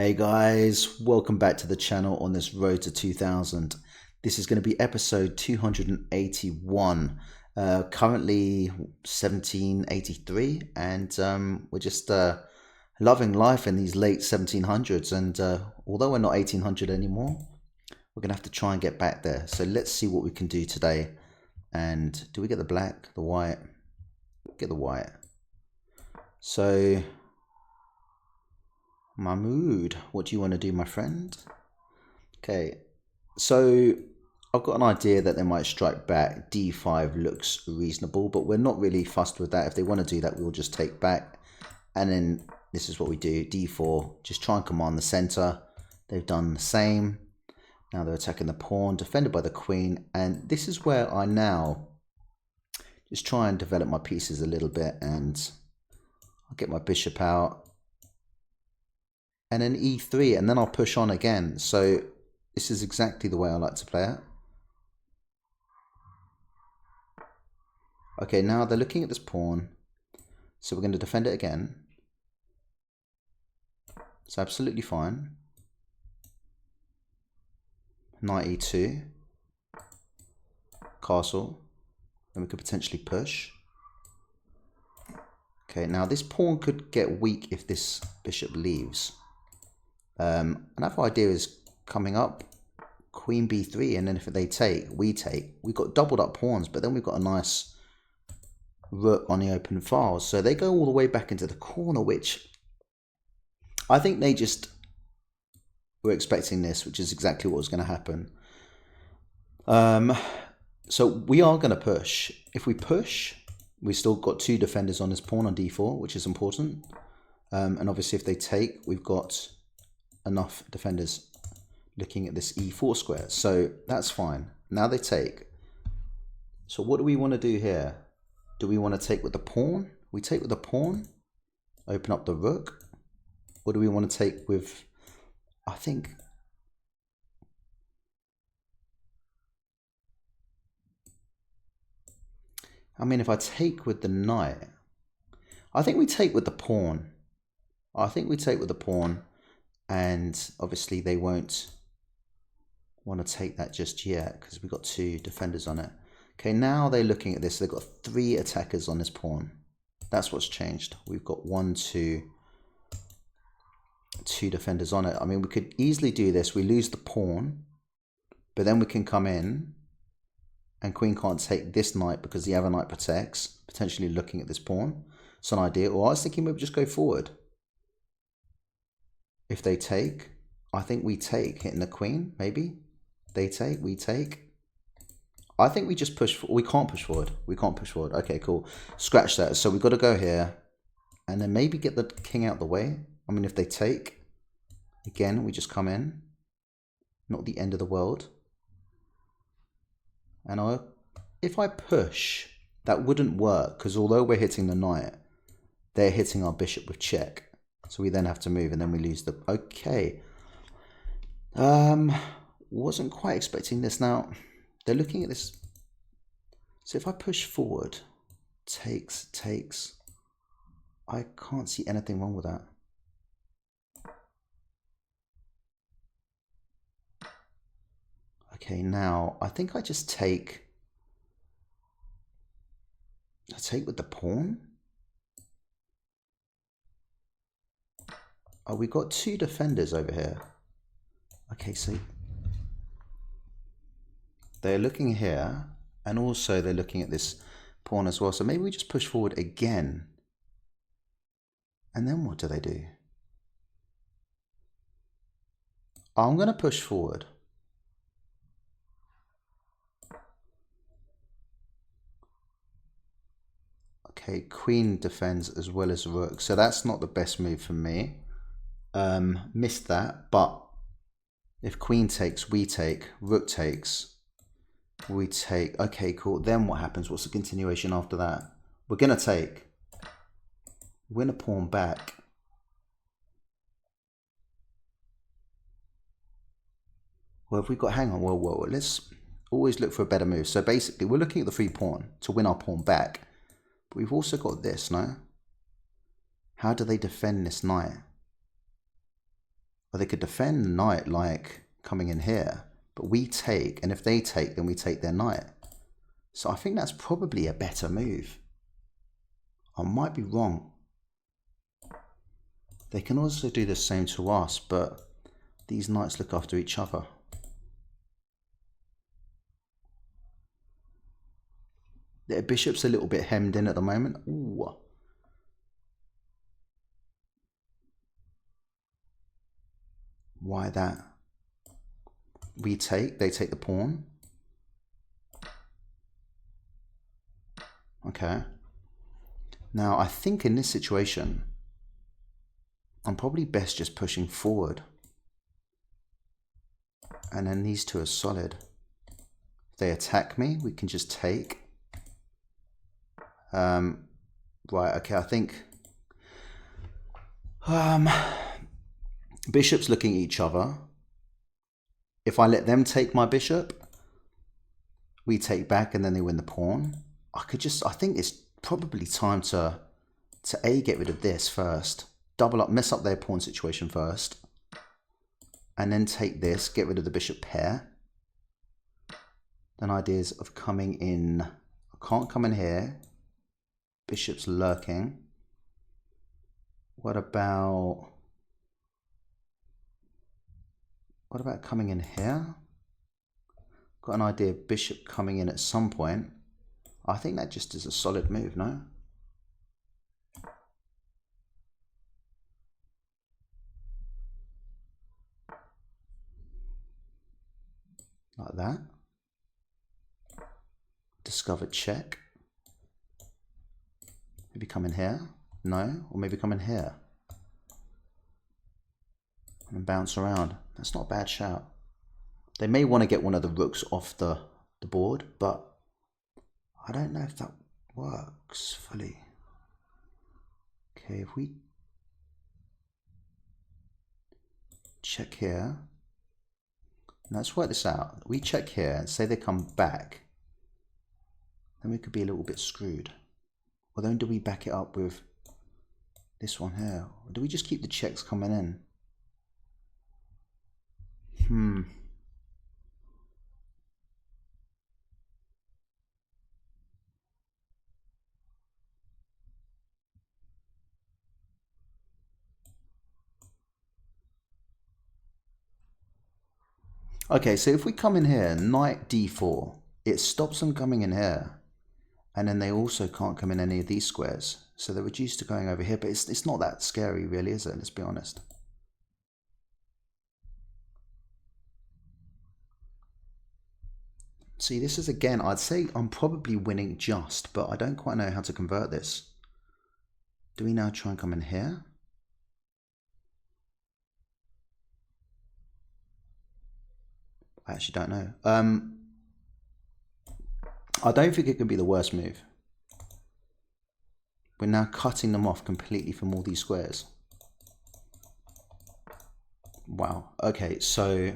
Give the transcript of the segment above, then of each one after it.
Hey guys, welcome back to the channel on this road to 2000. This is going to be episode 281, currently 1783, and we're just loving life in these late 1700s. And although we're not 1800 anymore, we're going to have to try and get back there. So let's see what we can do today. And do we get the black, the white? Get the white. So Mahmood, what do you want to do, my friend? Okay, so I've got an idea that they might strike back. D5 looks reasonable, but we're not really fussed with that. If they want to do that, we'll just take back. And then this is what we do. D4, just try and command the center. They've done the same. Now they're attacking the pawn, defended by the queen. And this is where I now just try and develop my pieces a little bit. And I'll get my bishop out. And then E3, and then I'll push on again. So this is exactly the way I like to play it. Okay, now they're looking at this pawn. So we're going to defend it again. It's absolutely fine. Knight E2. Castle. Then we could potentially push. Okay, now this pawn could get weak if this bishop leaves. Another idea is coming up, queen b3, and then if they take, we take. We've got doubled up pawns, but then we've got a nice rook on the open files. So they go all the way back into the corner, which I think they just were expecting this, which is exactly what was going to happen. So we are going to push. If we push, we've still got two defenders on this pawn on d4, which is important. And obviously if they take, we've got enough defenders looking at this e4 square, so that's fine. Now they take. So what do we want to do here? Do we want to take with the pawn? We take with the pawn, open up the rook. What do we want to take with, I think, if I take with the knight, I think we take with the pawn. And obviously they won't want to take that just yet because we've got two defenders on it. Okay, now they're looking at this. They've got three attackers on this pawn. That's what's changed. We've got two defenders on it. I mean, we could easily do this. We lose the pawn, but then we can come in and queen can't take this knight because the other knight protects, potentially looking at this pawn. It's an idea. Or I was thinking maybe just go forward. If they take, I think we take, hitting the queen, maybe. They take, we take. I think we just push, we can't push forward. Okay, cool. Scratch that. So we've got to go here and then maybe get the king out the way. I mean, if they take, again, we just come in. Not the end of the world. And if I push, that wouldn't work because although we're hitting the knight, they're hitting our bishop with check. So we then have to move and then we lose the... Okay. Wasn't quite expecting this. Now, they're looking at this. So if I push forward, takes. I can't see anything wrong with that. Okay, now, I think I just take... I take with the pawn. Oh, we've got two defenders over here. Okay, so they're looking here, and also they're looking at this pawn as well. So maybe we just push forward again. And then what do they do? I'm going to push forward. Okay, queen defends as well as rook. So that's not the best move for me. Missed that, but if queen takes, we take, rook takes, we take. Okay, cool. Then what happens? What's the continuation after that? We're going to take. Win a pawn back. Well, if we've got, hang on, well, let's always look for a better move. So basically, we're looking at the free pawn to win our pawn back. But we've also got this, no? How do they defend this knight? Or they could defend the knight like coming in here. But we take, and if they take, then we take their knight. So I think that's probably a better move. I might be wrong. They can also do the same to us, but these knights look after each other. The bishop's a little bit hemmed in at the moment. Ooh. Why that? We take, they take the pawn. Okay. Now, I think in this situation, I'm probably best just pushing forward. And then these two are solid. If they attack me, we can just take. Right, okay, I think bishops looking at each other. If I let them take my bishop, we take back and then they win the pawn. I think it's probably time to get rid of this first. Double up, mess up their pawn situation first. And then take this, get rid of the bishop pair. Then ideas of coming in. I can't come in here. Bishop's lurking. What about coming in here? Got an idea of bishop coming in at some point. I think that just is a solid move, no? Like that. Discover check. Maybe come in here. No, or maybe come in here. And bounce around. That's not a bad shout. They may want to get one of the rooks off the board, but I don't know if that works fully. Okay, if we check here, let's work this out. We check here and say they come back, then we could be a little bit screwed. Or then do we back it up with this one here? Or do we just keep the checks coming in? Okay, so if we come in here, knight d4, it stops them coming in here. And then they also can't come in any of these squares. So they're reduced to going over here, but it's not that scary really, is it? Let's be honest. See, this is again, I'd say I'm probably winning just, but I don't quite know how to convert this. Do we now try and come in here? I actually don't know. I don't think it could be the worst move. We're now cutting them off completely from all these squares. Wow. Okay, so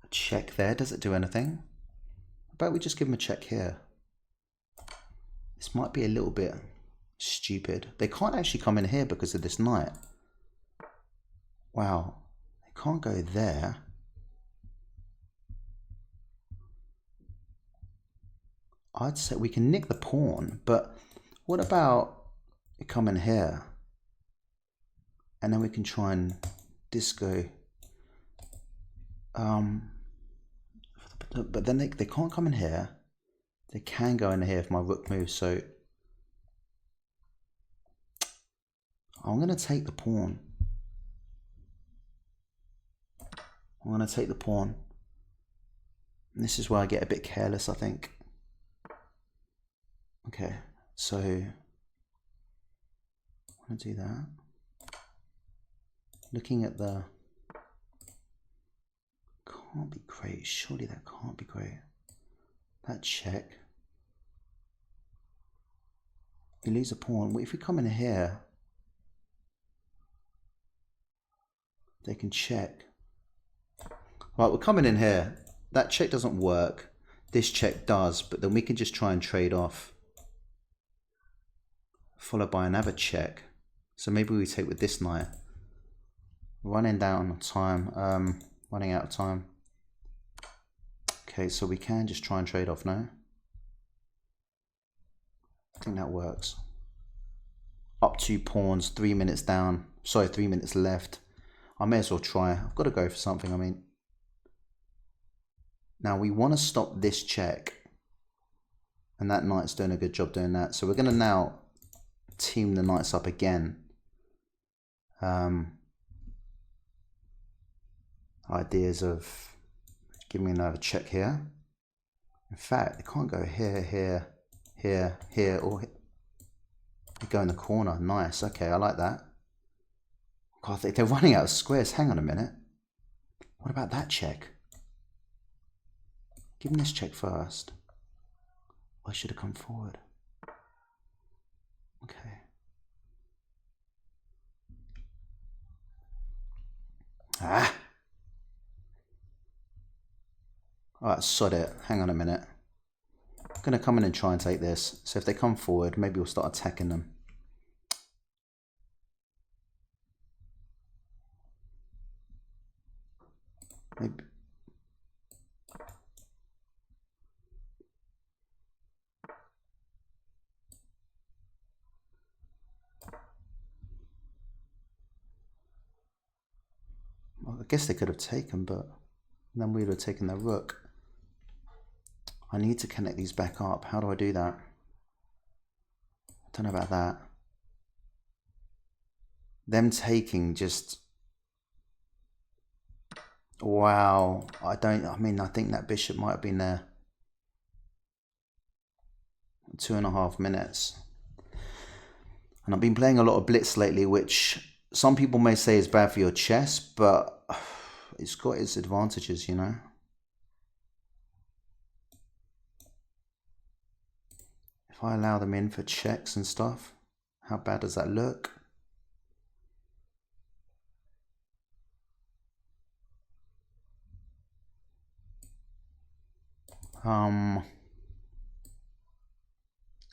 a check there. Does it do anything? How about we just give them a check here? This might be a little bit stupid. They can't actually come in here because of this knight. Wow. They can't go there. I'd say we can nick the pawn, but what about we come in here and then we can try and disco. But then they can't come in here. They can go in here if my rook moves, so I'm going to take the pawn. I'm going to take the pawn. And this is where I get a bit careless, I think. Okay, so I want to do that. Looking at the... Can't be great. Surely that can't be great. That check. You lose a pawn. If we come in here, they can check. Right, we're coming in here. That check doesn't work. This check does, but then we can just try and trade off followed by another check. So maybe we take with this knight. Running down on time, running out of time. Okay, so we can just try and trade off now. I think that works. Up 2 pawns, 3 minutes down. Sorry, 3 minutes left. I may as well try. I've got to go for something, I mean. Now we want to stop this check. And that knight's doing a good job doing that. So we're going to now team the knights up again. Ideas of giving me another check here. In fact, they can't go here, here, here, here, or here. They go in the corner. Nice. Okay, I like that. God, they're running out of squares. Hang on a minute. What about that check? Give me this check first. I should have come forward. Okay. Ah! Alright, sod it. Hang on a minute. I'm going to come in and try and take this. So if they come forward, maybe we'll start attacking them. Maybe. Well, I guess they could have taken, but then we would have taken their rook. I need to connect these back up. How do I do that? I don't know about that. Them taking just... Wow. I think that bishop might have been there. 2.5 minutes. And I've been playing a lot of blitz lately, which some people may say is bad for your chess, but it's got its advantages, you know. If I allow them in for checks and stuff, how bad does that look?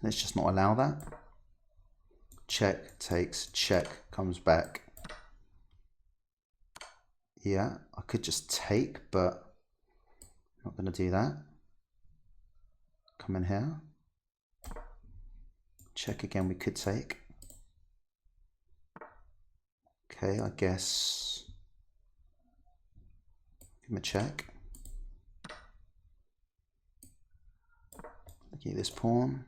Let's just not allow that. Check, takes, check, comes back. Yeah, I could just take, but I'm not going to do that. Come in here. Check again, we could take. Okay, I guess. Give him a check. Get this pawn.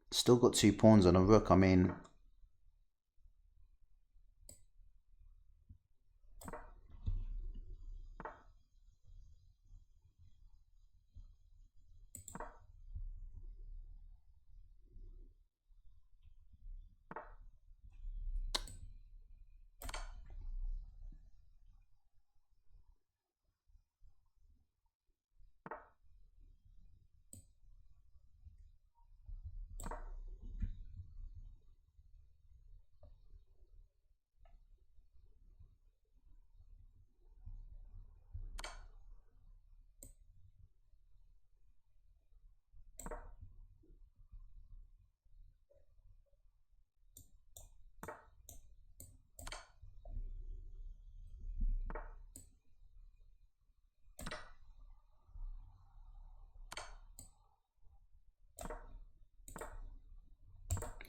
Still got 2 pawns on a rook. I mean,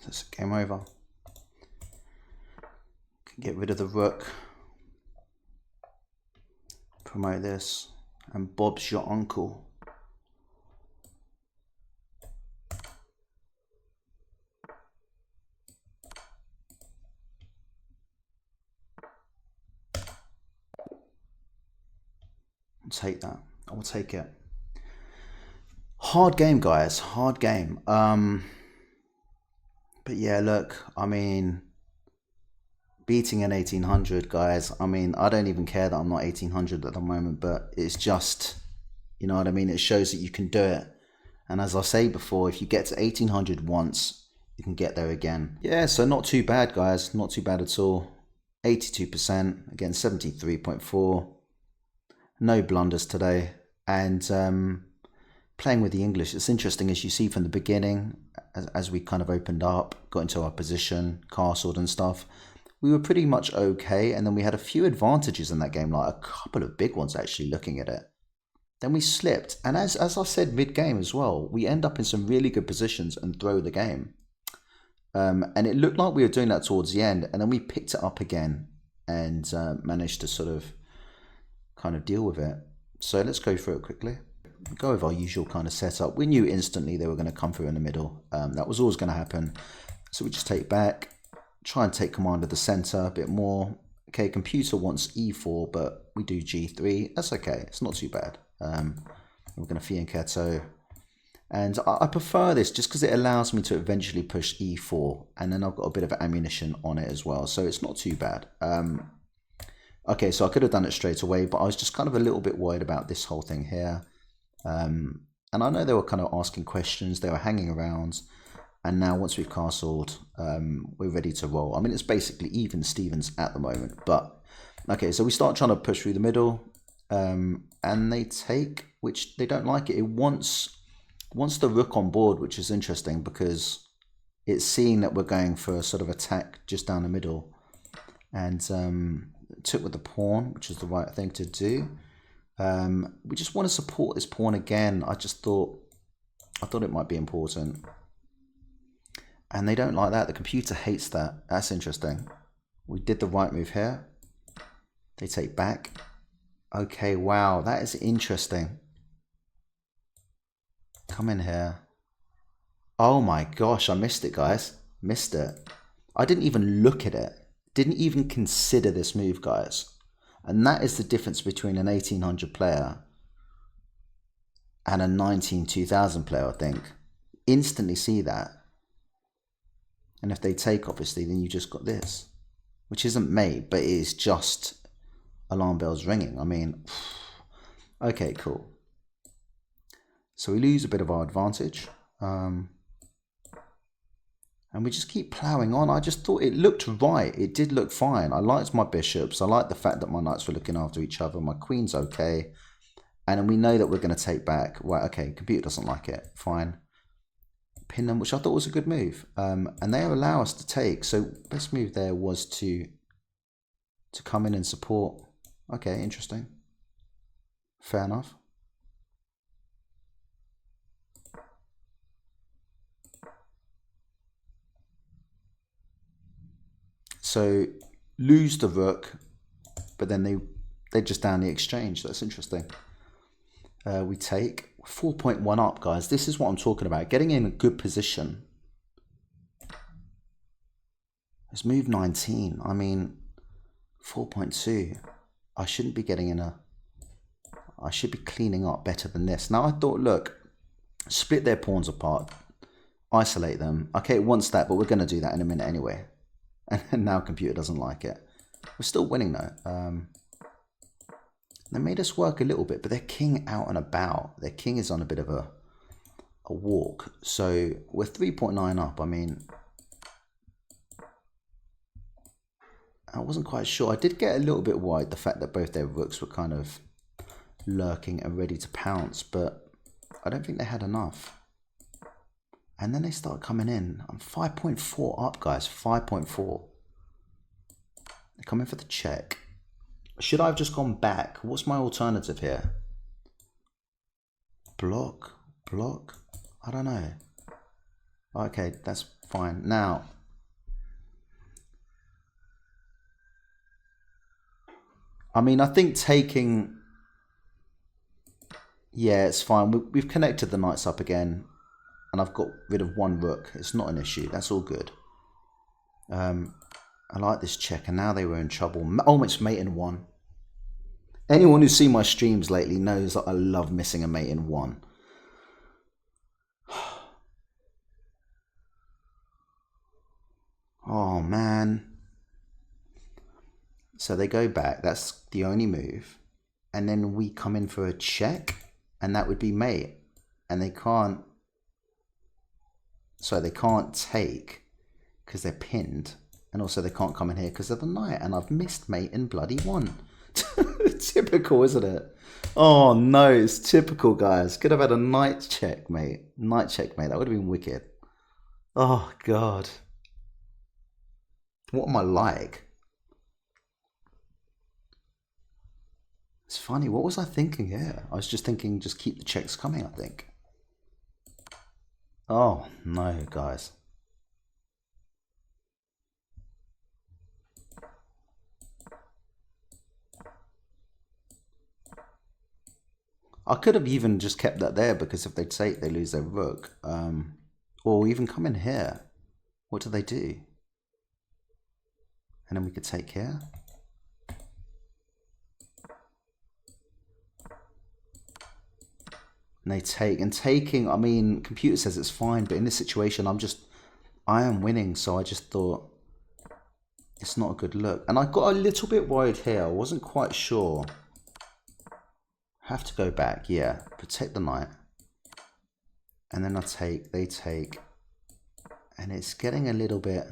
that's game over. Can get rid of the rook. Promote this. And Bob's your uncle. I'll take that. I will take it. Hard game, guys. Hard game. But yeah, look, I mean, beating an 1800, guys. I mean, I don't even care that I'm not 1800 at the moment, but it's just, you know what I mean? It shows that you can do it. And as I say before, if you get to 1800 once, you can get there again. Yeah, so not too bad, guys. Not too bad at all. 82% against 73.4. No blunders today. And playing with the English, it's interesting as you see from the beginning, as we kind of opened up, got into our position, castled and stuff. We were pretty much okay, and then we had a few advantages in that game, like a couple of big ones actually looking at it. Then we slipped, and as I said mid-game as well, we end up in some really good positions and throw the game. And it looked like we were doing that towards the end, and then we picked it up again and managed to sort of kind of deal with it. So let's go through it quickly. Go with our usual kind of setup. We knew instantly they were going to come through in the middle. That was always going to happen. So we just take back, try and take command of the center a bit more. Okay, computer wants e4, but we do g3. That's okay. It's not too bad. We're going to fianchetto. And I prefer this just because it allows me to eventually push e4. And then I've got a bit of ammunition on it as well. So it's not too bad. Okay, so I could have done it straight away, but I was just kind of a little bit worried about this whole thing here. And I know they were kind of asking questions. They were hanging around. And now once we've castled, we're ready to roll. I mean, it's basically even Stevens at the moment. But, okay, so we start trying to push through the middle. And they take, which they don't like it. It wants the rook on board, which is interesting because it's seeing that we're going for a sort of attack just down the middle. And took with the pawn, which is the right thing to do. We just want to support this pawn again. I thought it might be important. And they don't like that. The computer hates that. That's interesting. We did the right move here. They take back. Okay, wow, that is interesting. Come in here. Oh my gosh, I missed it, guys. Missed it. I didn't even look at it. Didn't even consider this move, guys. And that is the difference between an 1800 player and a 2000 player, I think. Instantly see that. And if they take, obviously, then you just got this. Which isn't mate, but it is just alarm bells ringing. I mean, okay, cool. So we lose a bit of our advantage. And we just keep ploughing on. I just thought it looked right. It did look fine. I liked my bishops. I liked the fact that my knights were looking after each other. My queen's okay. And then we know that we're going to take back. Right, okay, computer doesn't like it. Fine. Pin them, which I thought was a good move. And they allow us to take. So best move there was to come in and support. Okay, interesting. Fair enough. So lose the rook, but then they just down the exchange. That's interesting. We take 4.1 up, guys. This is what I'm talking about. Getting in a good position. It's move 19. I mean, 4.2. I shouldn't be getting in a... I should be cleaning up better than this. Now I thought, look, split their pawns apart. Isolate them. Okay, it wants that, but we're going to do that in a minute anyway. And now computer doesn't like it. We're still winning though. They made us work a little bit, but their king out and about. Their king is on a bit of a walk. So we're 3.9 up. I mean, I wasn't quite sure. I did get a little bit worried, the fact that both their rooks were kind of lurking and ready to pounce, but I don't think they had enough. And then they start coming in. I'm 5.4 up, guys. 5.4. They're coming for the check. Should I have just gone back? What's my alternative here? Block? Block? I don't know. Okay, that's fine. Now, I mean, I think taking... Yeah, it's fine. We've connected the knights up again. And I've got rid of one rook. It's not an issue. That's all good. I like this check. And now they were in trouble. Oh, it's mate in one. Anyone who's seen my streams lately knows that I love missing a mate in one. Oh, man. So they go back. That's the only move. And then we come in for a check. And that would be mate. And they can't... So they can't take because they're pinned. And also they can't come in here because of the knight. And I've missed mate in bloody one. Typical, isn't it? Oh no, it's typical, guys. Could have had a knight check, mate. Knight check, mate. That would have been wicked. Oh god. What am I like? It's funny. What was I thinking here? I was just thinking, just keep the checks coming, I think. Oh no, guys. I could have even just kept that there because if they take, they lose their rook. Or even come in here. What do they do? And then we could take here. And they take, and taking, I mean, computer says it's fine, but in this situation, I am winning, so I just thought it's not a good look. And I got a little bit worried here. I wasn't quite sure. Have to go back, yeah. Protect the knight. And then I take, they take. And it's getting a little bit.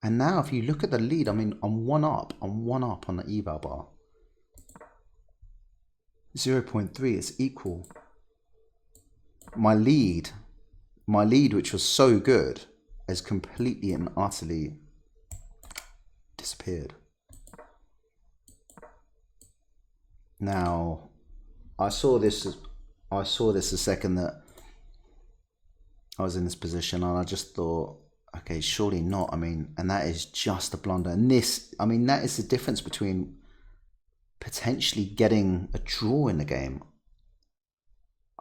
And now if you look at the lead, I mean, I'm one up on the eval bar. 0.3, it's equal. My lead, which was so good, has completely and utterly disappeared. Now, I saw this the second that I was in this position, and I just thought, okay, surely not. I mean, and that is just a blunder. And this, I mean, that is the difference between potentially getting a draw in the game.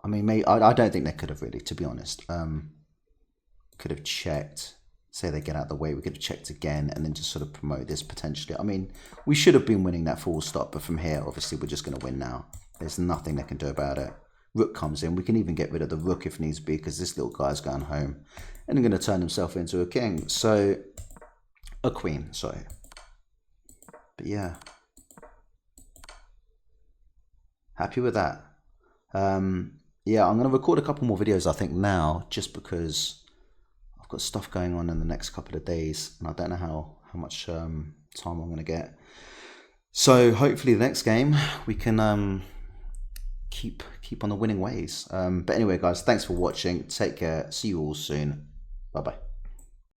I mean, maybe, I don't think they could have really, to be honest. Could have checked. Say they get out of the way, we could have checked again and then just sort of promote this potentially. I mean, we should have been winning that full stop, but from here, obviously, we're just going to win now. There's nothing they can do about it. Rook comes in. We can even get rid of the rook if needs be because this little guy's going home and going to turn himself into a king. So, a queen, sorry. But yeah. Happy with that. Yeah, I'm going to record a couple more videos, I think, now, just because I've got stuff going on in the next couple of days, and I don't know how much time I'm going to get. So hopefully the next game we can keep on the winning ways. But anyway, guys, thanks for watching. Take care. See you all soon. Bye bye.